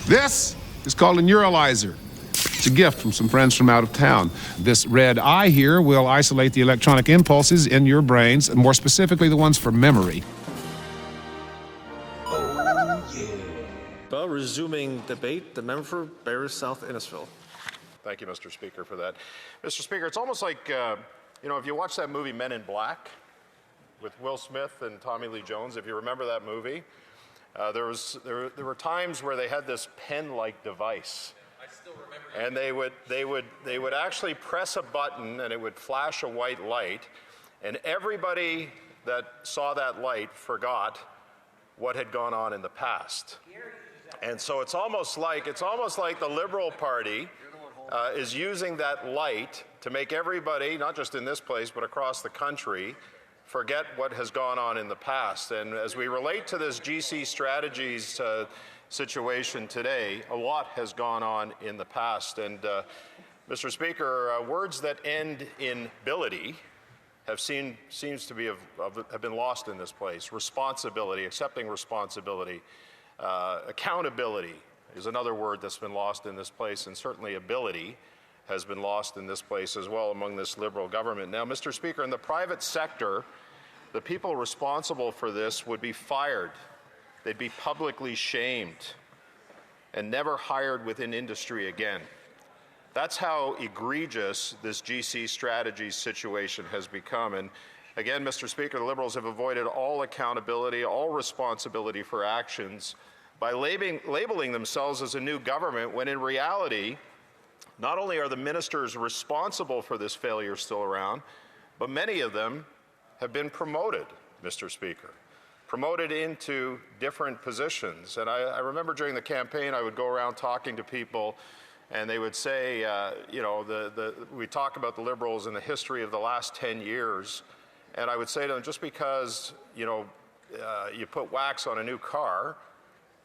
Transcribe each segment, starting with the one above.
This is called a neuralizer. It's a gift from some friends from out of town. This red eye here will isolate the electronic impulses in your brains, and more specifically the ones for memory. Well, resuming debate, the member for Barrie South Innisfil. Thank you, Mr. Speaker, for that. Mr. Speaker, it's almost like, if you watch that movie Men in Black with Will Smith and Tommy Lee Jones, if you remember that movie, there were times where they had this pen-like device. I still remember. And they would actually press a button and it would flash a white light, and everybody that saw that light forgot what had gone on in the past. And so it's almost like the Liberal Party is using that light to make everybody, not just in this place, but across the country, forget what has gone on in the past. And as we relate to this GC Strategies situation today, a lot has gone on in the past. And Mr. Speaker, words that end in ability have been lost in this place. Responsibility, accepting responsibility. Accountability is another word that's been lost in this place, and certainly ability has been lost in this place as well among this Liberal government. Now, Mr. Speaker, in the private sector, the people responsible for this would be fired. They'd be publicly shamed and never hired within industry again. That's how egregious this GC Strategies situation has become. And again, Mr. Speaker, the Liberals have avoided all accountability, all responsibility for actions by labeling themselves as a new government, when in reality, not only are the ministers responsible for this failure still around, but many of them have been promoted, Mr. Speaker, promoted into different positions. And I remember during the campaign, I would go around talking to people, and they would say, we talk about the Liberals in the history of the last 10 years, and I would say to them, just because, you put wax on a new car,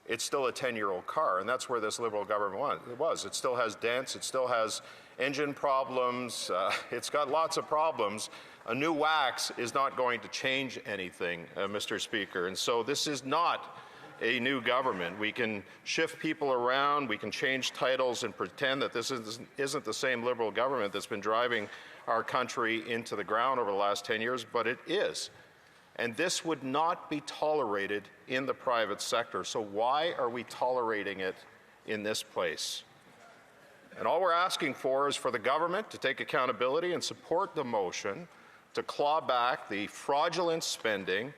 it's still a 10-year-old car, and that's where this Liberal government was. It still has dents, it still has engine problems, it's got lots of problems. A new wax is not going to change anything, Mr. Speaker, and so this is not a new government. We can shift people around, we can change titles and pretend that this isn't the same Liberal government that's been driving our country into the ground over the last 10 years, but it is. And this would not be tolerated in the private sector. So why are we tolerating it in this place? And all we're asking for is for the government to take accountability and support the motion to claw back the fraudulent spending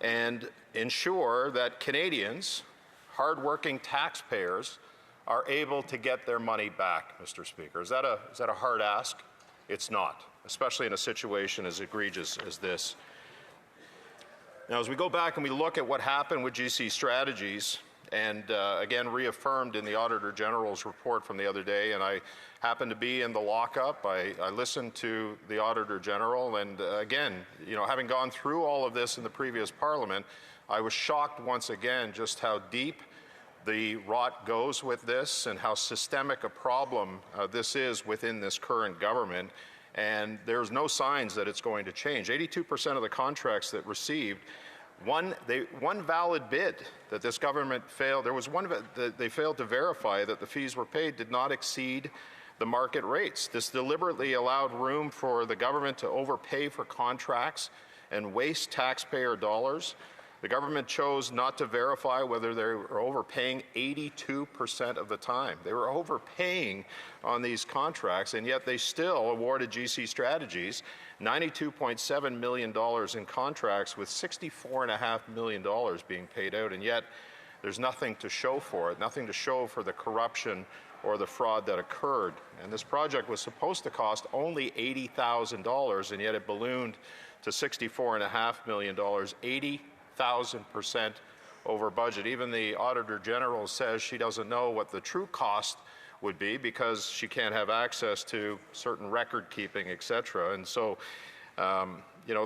and ensure that Canadians, hardworking taxpayers, are able to get their money back, Mr. Speaker. Is that a hard ask? It's not, especially in a situation as egregious as this. Now, as we go back and we look at what happened with GC Strategies, and again reaffirmed in the Auditor General's report from the other day, and I happened to be in the lockup. I listened to the Auditor General, and again, having gone through all of this in the previous Parliament, I was shocked once again just how deep the rot goes with this and how systemic a problem this is within this current government. And there's no signs that it's going to change. 82% of the contracts that received one valid bid that this government failed. There was one that they failed to verify that the fees were paid did not exceed the market rates. This deliberately allowed room for the government to overpay for contracts and waste taxpayer dollars. The government chose not to verify whether they were overpaying 82% of the time. They were overpaying on these contracts, and yet they still awarded GC Strategies $92.7 million in contracts with $64.5 million being paid out, and yet there's nothing to show for it, nothing to show for the corruption or the fraud that occurred. And this project was supposed to cost only $80,000, and yet it ballooned to $64.5 million, 80,000% over budget. Even the Auditor General says she doesn't know what the true cost would be because she can't have access to certain record keeping, etc. And so,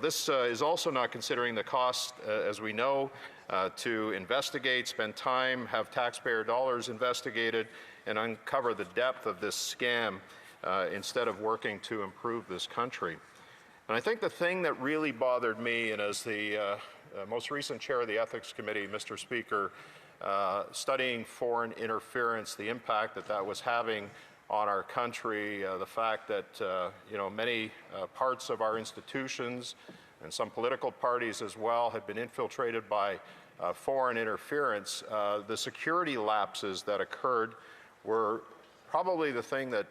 this is also not considering the cost, as we know, to investigate, spend time, have taxpayer dollars investigated, and uncover the depth of this scam instead of working to improve this country. And I think the thing that really bothered me, and as the most recent chair of the Ethics Committee, Mr. Speaker, studying foreign interference, the impact that that was having on our country, the fact that many parts of our institutions and some political parties as well had been infiltrated by foreign interference. The security lapses that occurred were probably the thing that,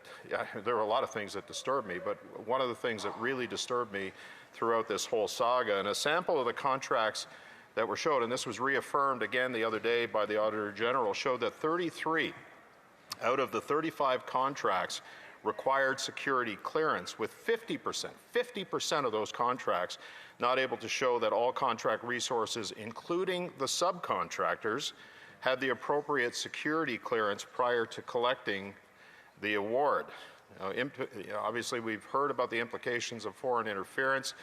there were a lot of things that disturbed me, but one of the things that really disturbed me throughout this whole saga. And a sample of the contracts that were showed, and this was reaffirmed again the other day by the Auditor General, showed that 33 out of the 35 contracts required security clearance, with 50% of those contracts not able to show that all contract resources, including the subcontractors, had the appropriate security clearance prior to collecting the award. Obviously, we've heard about the implications of foreign interference,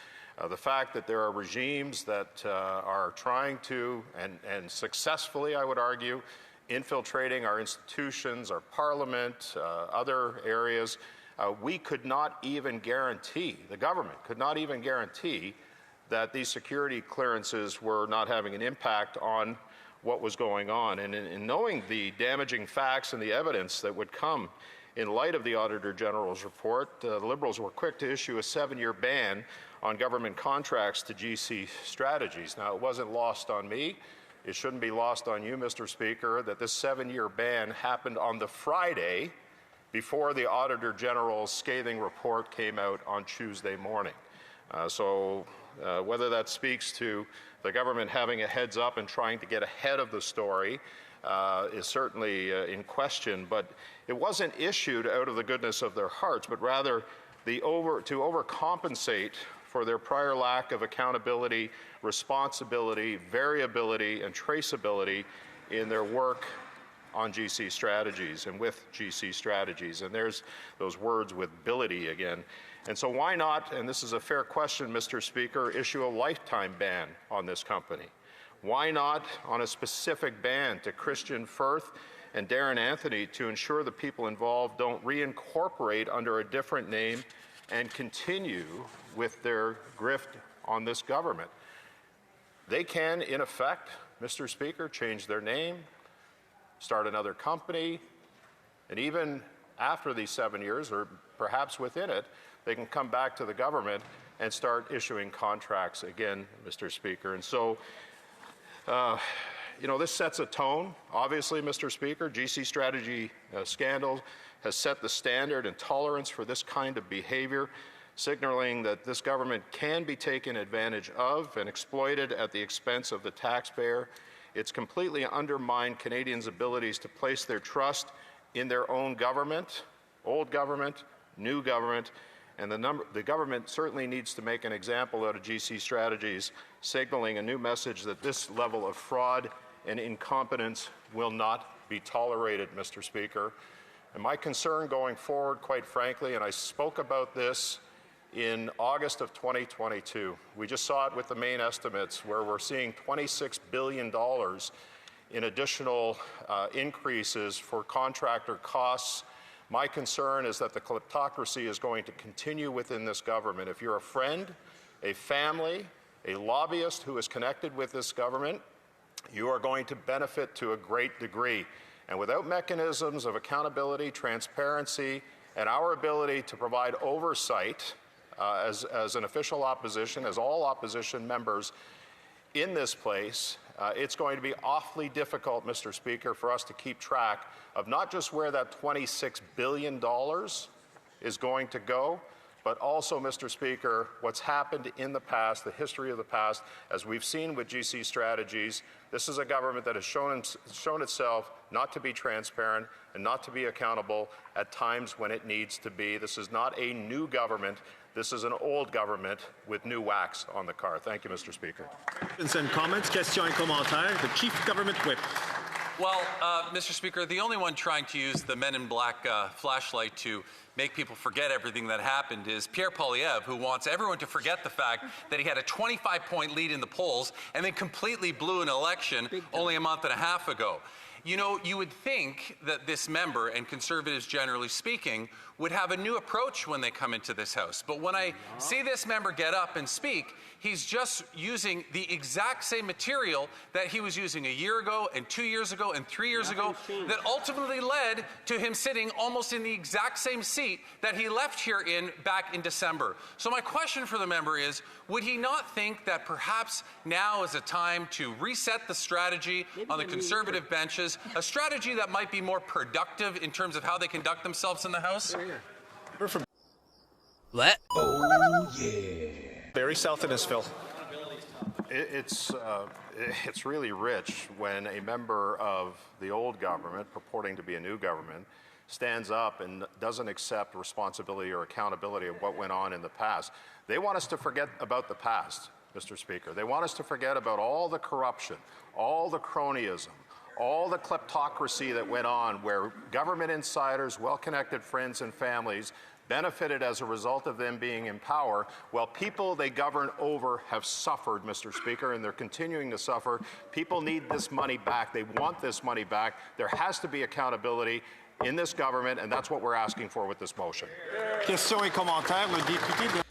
the fact that there are regimes that are trying to, and successfully, I would argue, infiltrating our institutions, our parliament, other areas. We could not even guarantee, the government could not even guarantee that these security clearances were not having an impact on what was going on. And in knowing the damaging facts and the evidence that would come in light of the Auditor General's report, the Liberals were quick to issue a 7-year ban on government contracts to GC Strategies. Now, it wasn't lost on me. It shouldn't be lost on you, Mr. Speaker, that this 7-year ban happened on the Friday before the Auditor General's scathing report came out on Tuesday morning. Whether that speaks to the government having a heads up and trying to get ahead of the story is certainly in question, but it wasn't issued out of the goodness of their hearts, but rather to overcompensate for their prior lack of accountability, responsibility, variability, and traceability in their work on GC Strategies and with GC Strategies. And there's those words with ability again. And so why not, and this is a fair question, Mr. Speaker, issue a lifetime ban on this company? Why not on a specific ban to Christian Firth and Darren Anthony to ensure the people involved don't reincorporate under a different name and continue with their grift on this government? They can, in effect, Mr. Speaker, change their name, start another company, and even after these 7 years, or perhaps within it, they can come back to the government and start issuing contracts again, Mr. Speaker. And so, this sets a tone. Obviously, Mr. Speaker, GC Strategy scandal has set the standard and tolerance for this kind of behavior, signaling that this government can be taken advantage of and exploited at the expense of the taxpayer. It's completely undermined Canadians' abilities to place their trust in their own government, old government, new government, and the government certainly needs to make an example out of GC Strategies, signaling a new message that this level of fraud and incompetence will not be tolerated, Mr. Speaker. And my concern going forward, quite frankly, and I spoke about this in August of 2022. We just saw it with the main estimates, where we're seeing $26 billion in additional increases for contractor costs. My concern is that the kleptocracy is going to continue within this government. If you're a friend, a family, a lobbyist who is connected with this government, you are going to benefit to a great degree. And without mechanisms of accountability, transparency, and our ability to provide oversight as an official opposition, as all opposition members in this place, it's going to be awfully difficult, Mr. Speaker, for us to keep track of not just where that $26 billion is going to go, but also, Mr. Speaker, what's happened in the past, the history of the past, as we've seen with GC Strategies. This is a government that has shown itself not to be transparent and not to be accountable at times when it needs to be. This is not a new government. This is an old government with new wax on the car. Thank you, Mr. Speaker. And comments, questions et commentaires. The Chief Government Whip. Well, Mr. Speaker, the only one trying to use the Men in Black flashlight to make people forget everything that happened is Pierre Poilievre, who wants everyone to forget the fact that he had a 25-point lead in the polls and then completely blew an election only a month and a half ago. You know, you would think that this member, and Conservatives generally speaking, would have a new approach when they come into this House. But when I see this member get up and speak, he's just using the exact same material that he was using a year ago and 2 years ago and 3 years ago that ultimately led to him sitting almost in the exact same seat that he left here in back in December. So my question for the member is, would he not think that perhaps now is a time to reset the strategy on the Conservative benches, a strategy that might be more productive in terms of how they conduct themselves in the House? What? Barrie South Innisfil. It's really rich when a member of the old government, purporting to be a new government, stands up and doesn't accept responsibility or accountability of what went on in the past. They want us to forget about the past, Mr. Speaker. They want us to forget about all the corruption, all the cronyism, all the kleptocracy that went on where government insiders, well-connected friends and families benefited as a result of them being in power, while people they govern over have suffered, Mr. Speaker, and they're continuing to suffer. People need this money back. They want this money back. There has to be accountability in this government, and that's what we're asking for with this motion. Questions et commentaires, le député de